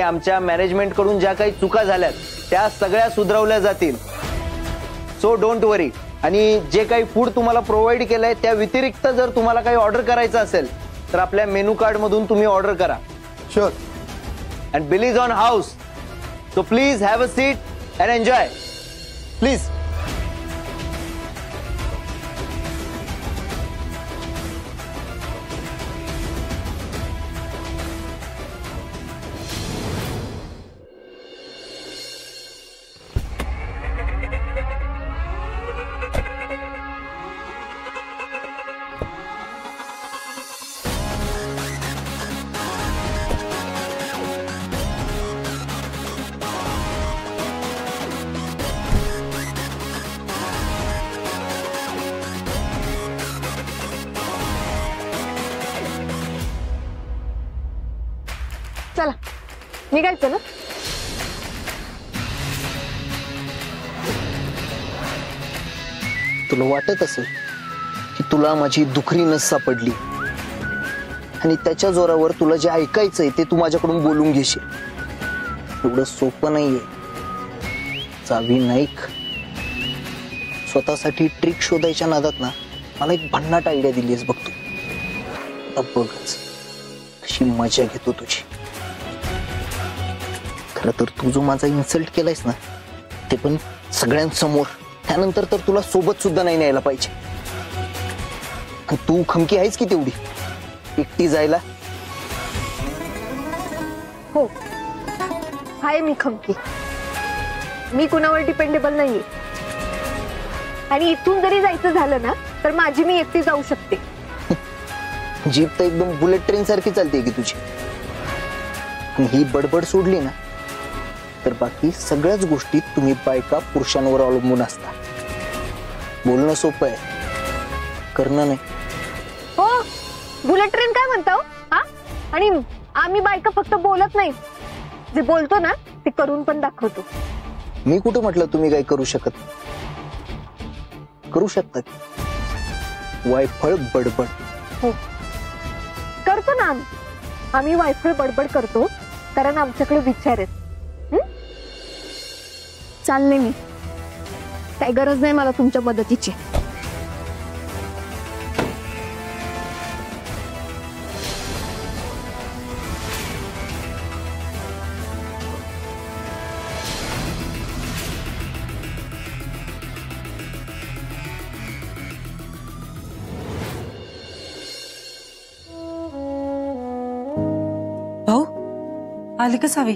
आमच्या मॅनेजमेंट कडून ज्या काही चुका झाल्यात त्या सगळ्या सुधारवल्या जातील. सो डोंट वरी. आणि जे काही फूड तुम्हाला प्रोव्हाइड केलंय त्या व्यतिरिक्त जर तुम्हाला काही ऑर्डर करायचं असेल तर आपल्या मेनू कार्ड मधून तुम्ही ऑर्डर करा. Sure. And bill is on house. So please have a seat and enjoy please. चला निघायचं ना. तुला वाटत असेल की तुला माझी दुखरी नस सापडली आणि त्याच्या जोरावर तुला जे ऐकायचंय ते तू माझ्याकडून बोलून घेशील. एवढं सोपं नाहीये. चावी नाईक स्वतःसाठी ट्रिक शोधायच्या नादात ना मला एक भन्नाट आयडिया दिलीस बघ तू. आता बघच कशी मजा घेतो तुझी. खरं तर तू जो माझा इन्सल्ट केलायस ना ते पण सगळ्यांसमोर, त्यानंतर तर तुला सोबत सुद्धा नाही न्यायला पाहिजे. आणि तू खमकी आहेस की तेवढी एकटी जायला? हो आहे मी खमकी. मी कुणावर डिपेंडेबल नाहीये. आणि इथून जरी जायचं झालं ना तर माझी मी एकटी जाऊ शकते. जीप तर एकदम बुलेट ट्रेन सारखी चालते की तुझी. ही बडबड सोडली ना तर बाकी सगळ्याच गोष्टीत तुम्ही बायका पुरुषांवर अवलंबून असता. बोलणं सोपं आहे, करणं नाही. हो बुलेट ट्रेन काय म्हणता हा? आणि आम्ही बायका फक्त बोलत नाही, जे बोलतो ना ते करून पण दाखवतो. मी कुठं म्हटलं तुम्ही काही करू शकत? करू शकता. वायफळ बडबड. हो करतो ना आम्ही वायफळ बडबड करतो कारण आमच्याकडे विचार आहेत. चालले मी. काही गरज नाही मला तुमच्या मदतीची. भाऊ आली का सावी?